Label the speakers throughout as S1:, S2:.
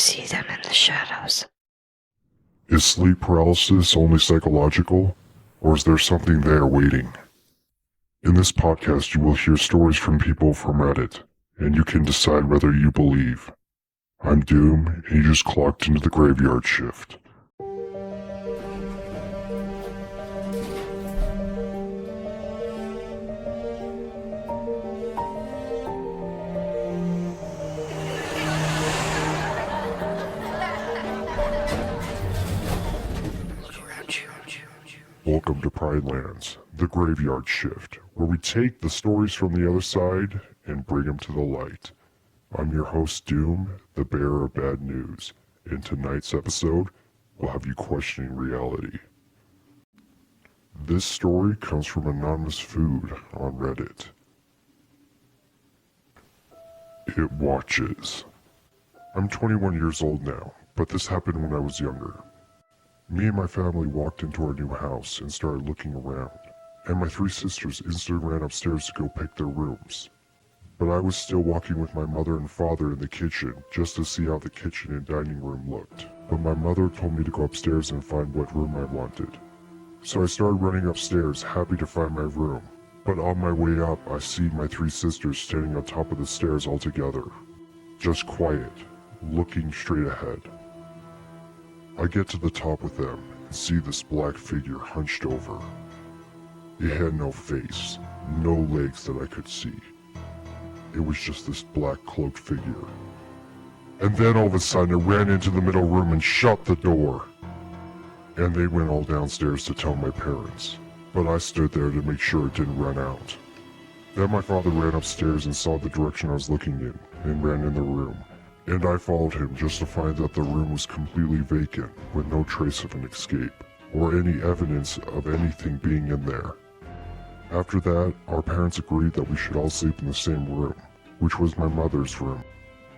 S1: see them in the shadows.
S2: Is sleep paralysis only psychological, or is there something there waiting? In this podcast, you will hear stories from people from Reddit, and you can decide whether you believe. I'm Doom, and you just clocked into the graveyard shift. Welcome to Pride Lands, the graveyard shift, where we take the stories from the other side and bring them to the light. I'm your host Doom, the bearer of bad news. In tonight's episode, we'll have you questioning reality. This story comes from Anonymous Food on Reddit. It watches. I'm 21 years old now, but this happened when I was younger. Me and my family walked into our new house and started looking around, and my three sisters instantly ran upstairs to go pick their rooms. But I was still walking with my mother and father in the kitchen just to see how the kitchen and dining room looked. But my mother told me to go upstairs and find what room I wanted. So I started running upstairs, happy to find my room. But on my way up, I see my three sisters standing on top of the stairs all together, just quiet, looking straight ahead. I get to the top with them and see this black figure hunched over. It had no face, no legs that I could see. It was just this black cloaked figure. And then all of a sudden it ran into the middle room and shut the door. And they went all downstairs to tell my parents, but I stood there to make sure it didn't run out. Then my father ran upstairs and saw the direction I was looking in and ran in the room. And I followed him just to find that the room was completely vacant with no trace of an escape or any evidence of anything being in there. After that, our parents agreed that we should all sleep in the same room, which was my mother's room.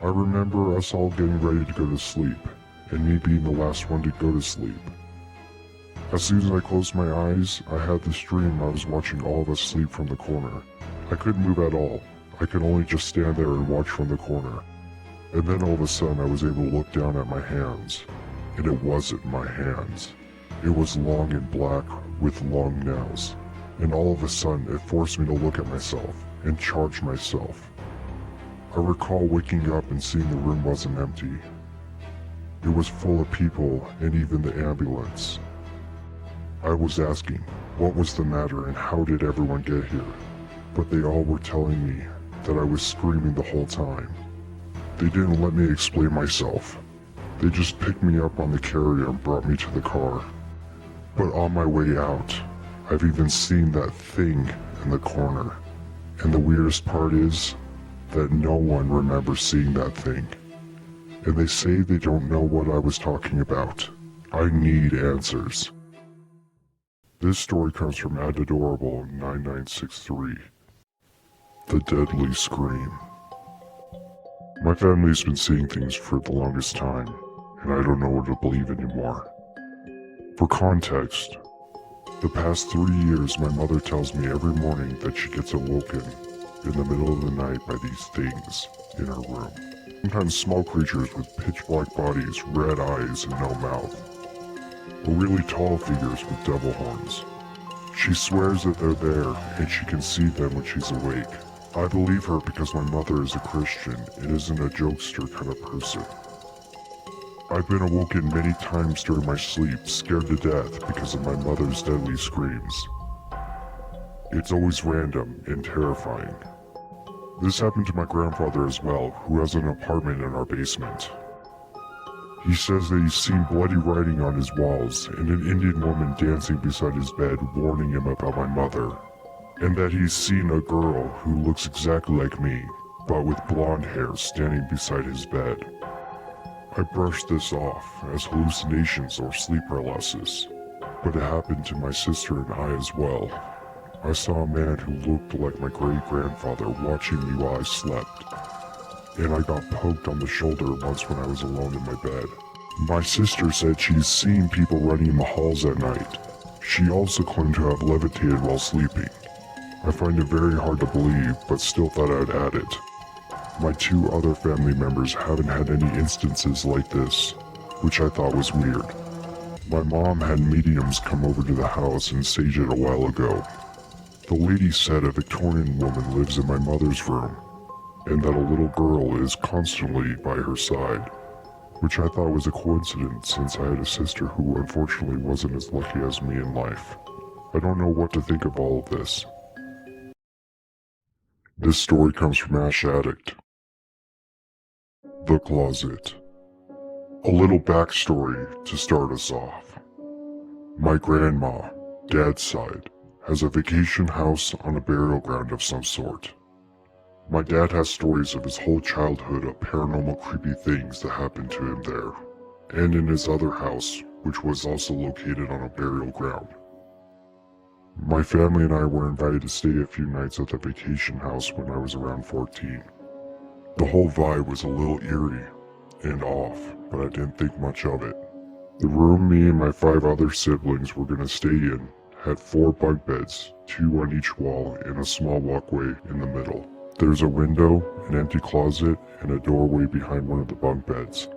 S2: I remember us all getting ready to go to sleep, and me being the last one to go to sleep. As soon as I closed my eyes, I had this dream I was watching all of us sleep from the corner. I couldn't move at all. I could only just stand there and watch from the corner. And then all of a sudden I was able to look down at my hands, and it wasn't my hands. It was long and black with long nails, and all of a sudden it forced me to look at myself and charge myself. I recall waking up and seeing the room wasn't empty. It was full of people and even the ambulance. I was asking what was the matter and how did everyone get here, but they all were telling me that I was screaming the whole time. They didn't let me explain myself. They just picked me up on the carrier and brought me to the car. But on my way out, I've even seen that thing in the corner. And the weirdest part is that no one remembers seeing that thing. And they say they don't know what I was talking about. I need answers. This story comes from @adorable9963. The Deadly Scream. My family's been seeing things for the longest time, and I don't know what to believe anymore. For context, the past 3 years my mother tells me every morning that she gets awoken in the middle of the night by these things in her room. Sometimes small creatures with pitch black bodies, red eyes, and no mouth. Or really tall figures with devil horns. She swears that they're there and she can see them when she's awake. I believe her because my mother is a Christian and isn't a jokester kind of person. I've been awoken many times during my sleep, scared to death because of my mother's deadly screams. It's always random and terrifying. This happened to my grandfather as well, who has an apartment in our basement. He says that he's seen bloody writing on his walls and an Indian woman dancing beside his bed warning him about my mother. And that he's seen a girl who looks exactly like me, but with blonde hair standing beside his bed. I brushed this off as hallucinations or sleep paralysis, but it happened to my sister and I as well. I saw a man who looked like my great-grandfather watching me while I slept, and I got poked on the shoulder once when I was alone in my bed. My sister said she's seen people running in the halls at night. She also claimed to have levitated while sleeping. I find it very hard to believe, but still thought I'd add it. My two other family members haven't had any instances like this, which I thought was weird. My mom had mediums come over to the house and sage it a while ago. The lady said a Victorian woman lives in my mother's room, and that a little girl is constantly by her side, which I thought was a coincidence since I had a sister who unfortunately wasn't as lucky as me in life. I don't know what to think of all of this. This story comes from Ash Addict. The Closet. A little backstory to start us off. My grandma, Dad's side, has a vacation house on a burial ground of some sort. My dad has stories of his whole childhood of paranormal creepy things that happened to him there, and in his other house, which was also located on a burial ground. My family and I were invited to stay a few nights at the vacation house when I was around 14. The whole vibe was a little eerie and off, but I didn't think much of it. The room me and my 5 other siblings were going to stay in had 4 bunk beds, 2 on each wall, and a small walkway in the middle. There's a window, an empty closet, and a doorway behind one of the bunk beds.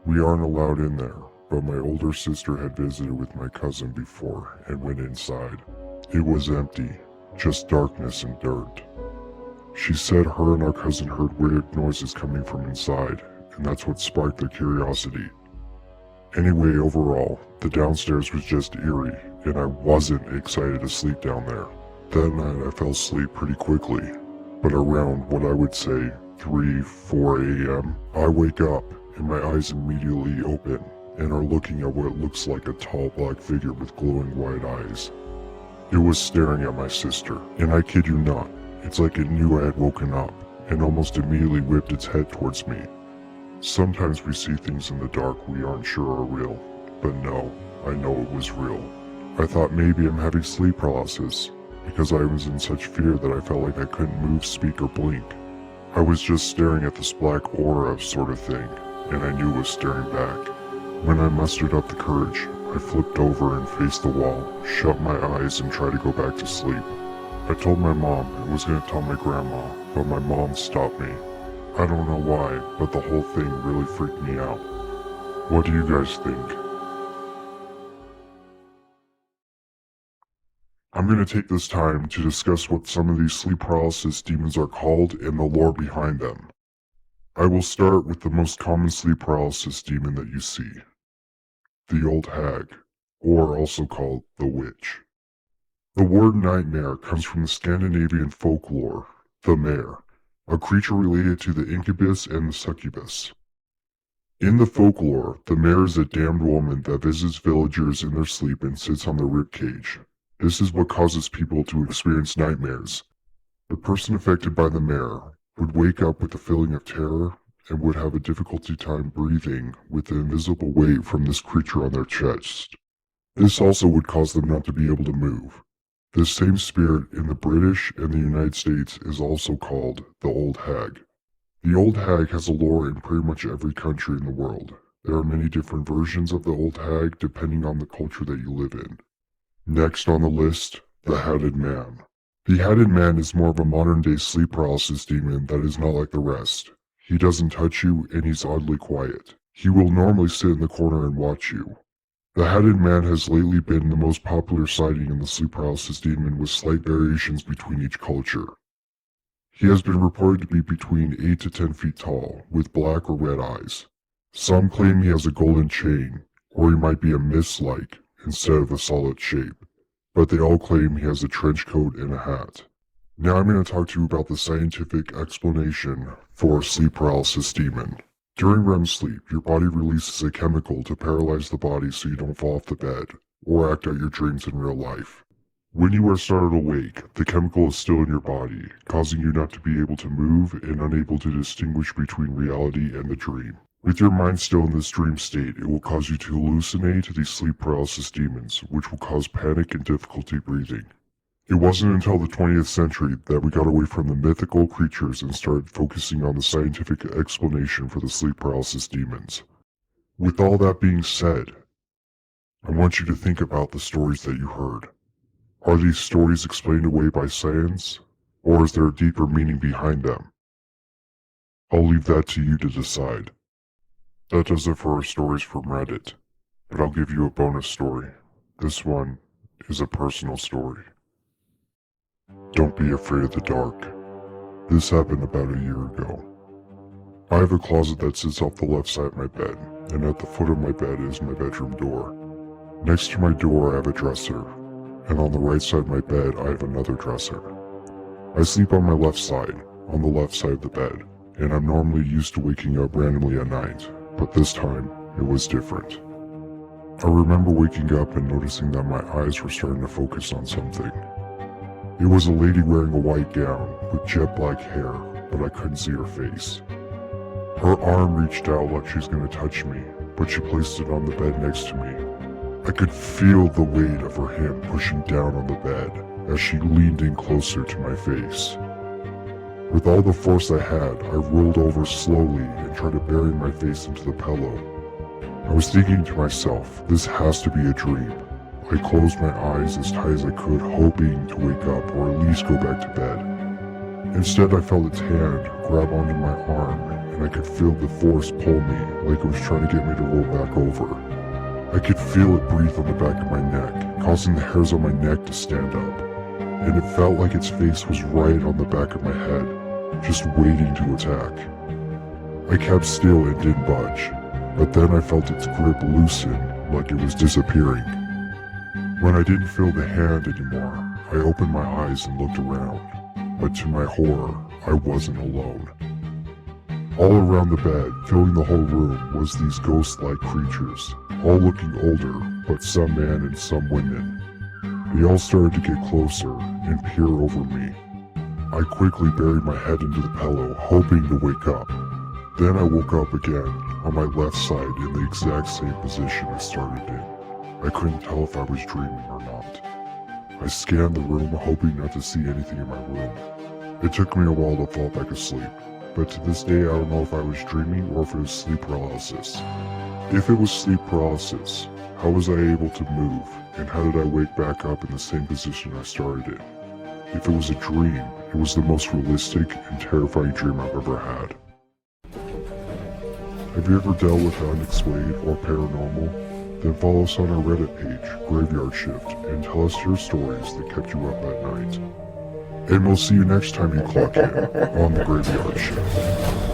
S2: We aren't allowed in there, but my older sister had visited with my cousin before and went inside. It was empty, just darkness and dirt. She said her and our cousin heard weird noises coming from inside, and that's what sparked their curiosity. Anyway, overall, the downstairs was just eerie, and I wasn't excited to sleep down there. That night I fell asleep pretty quickly, but around what I would say 3, 4 a.m., I wake up and my eyes immediately open and are looking at what looks like a tall black figure with glowing white eyes. It was staring at my sister, and I kid you not, it's like it knew I had woken up and almost immediately whipped its head towards me. Sometimes we see things in the dark we aren't sure are real, but no, I know it was real. I thought maybe I'm having sleep paralysis, because I was in such fear that I felt like I couldn't move, speak, or blink. I was just staring at this black aura sort of thing, and I knew it was staring back. When I mustered up the courage, I flipped over and faced the wall, shut my eyes, and tried to go back to sleep. I told my mom and was going to tell my grandma, but my mom stopped me. I don't know why, but the whole thing really freaked me out. What do you guys think? I'm going to take this time to discuss what some of these sleep paralysis demons are called and the lore behind them. I will start with the most common sleep paralysis demon that you see. The Old Hag, or also called the Witch. The word nightmare comes from the Scandinavian folklore, the mare, a creature related to the incubus and the succubus. In the folklore, the mare is a damned woman that visits villagers in their sleep and sits on their ribcage. This is what causes people to experience nightmares. The person affected by the mare would wake up with a feeling of terror and would have a difficulty time breathing with the invisible weight from this creature on their chest. This also would cause them not to be able to move. This same spirit in the British and the United States is also called the Old Hag. The Old Hag has a lore in pretty much every country in the world. There are many different versions of the Old Hag depending on the culture that you live in. Next on the list, the Hatted Man. The Hatted Man is more of a modern-day sleep paralysis demon that is not like the rest. He doesn't touch you and he's oddly quiet. He will normally sit in the corner and watch you. The Hatted Man has lately been the most popular sighting in the sleep paralysis demon with slight variations between each culture. He has been reported to be between 8 to 10 feet tall, with black or red eyes. Some claim he has a golden chain, or he might be a mist-like instead of a solid shape, but they all claim he has a trench coat and a hat. Now I'm going to talk to you about the scientific explanation for a sleep paralysis demon. During REM sleep, your body releases a chemical to paralyze the body so you don't fall off the bed or act out your dreams in real life. When you are startled awake, the chemical is still in your body, causing you not to be able to move and unable to distinguish between reality and the dream. With your mind still in this dream state, it will cause you to hallucinate these sleep paralysis demons, which will cause panic and difficulty breathing. It wasn't until the 20th century that we got away from the mythical creatures and started focusing on the scientific explanation for the sleep paralysis demons. With all that being said, I want you to think about the stories that you heard. Are these stories explained away by science, or is there a deeper meaning behind them? I'll leave that to you to decide. That does it for our stories from Reddit, but I'll give you a bonus story. This one is a personal story. Don't be afraid of the dark. This happened about a year ago. I have a closet that sits off the left side of my bed, and at the foot of my bed is my bedroom door. Next to my door I have a dresser, and on the right side of my bed I have another dresser. I sleep on my left side, on the left side of the bed, and I'm normally used to waking up randomly at night, but this time it was different. I remember waking up and noticing that my eyes were starting to focus on something. It was a lady wearing a white gown with jet black hair, but I couldn't see her face. Her arm reached out like she was going to touch me, but she placed it on the bed next to me. I could feel the weight of her hand pushing down on the bed as she leaned in closer to my face. With all the force I had, I rolled over slowly and tried to bury my face into the pillow. I was thinking to myself, this has to be a dream. I closed my eyes as tight as I could, hoping to wake up or at least go back to bed. Instead, I felt its hand grab onto my arm, and I could feel the force pull me like it was trying to get me to roll back over. I could feel it breathe on the back of my neck, causing the hairs on my neck to stand up, and it felt like its face was right on the back of my head, just waiting to attack. I kept still and didn't budge, but then I felt its grip loosen like it was disappearing. When I didn't feel the hand anymore, I opened my eyes and looked around, but to my horror, I wasn't alone. All around the bed, filling the whole room, was these ghost-like creatures, all looking older, but some men and some women. They all started to get closer and peer over me. I quickly buried my head into the pillow, hoping to wake up. Then I woke up again, on my left side in the exact same position I started in. I couldn't tell if I was dreaming or not. I scanned the room, hoping not to see anything in my room. It took me a while to fall back asleep, but to this day I don't know if I was dreaming or if it was sleep paralysis. If it was sleep paralysis, how was I able to move, and how did I wake back up in the same position I started in? If it was a dream, it was the most realistic and terrifying dream I've ever had. Have you ever dealt with the unexplained or paranormal? Then follow us on our Reddit page, Graveyard Shift, and tell us your stories that kept you up at night. And we'll see you next time you clock in on the Graveyard Shift.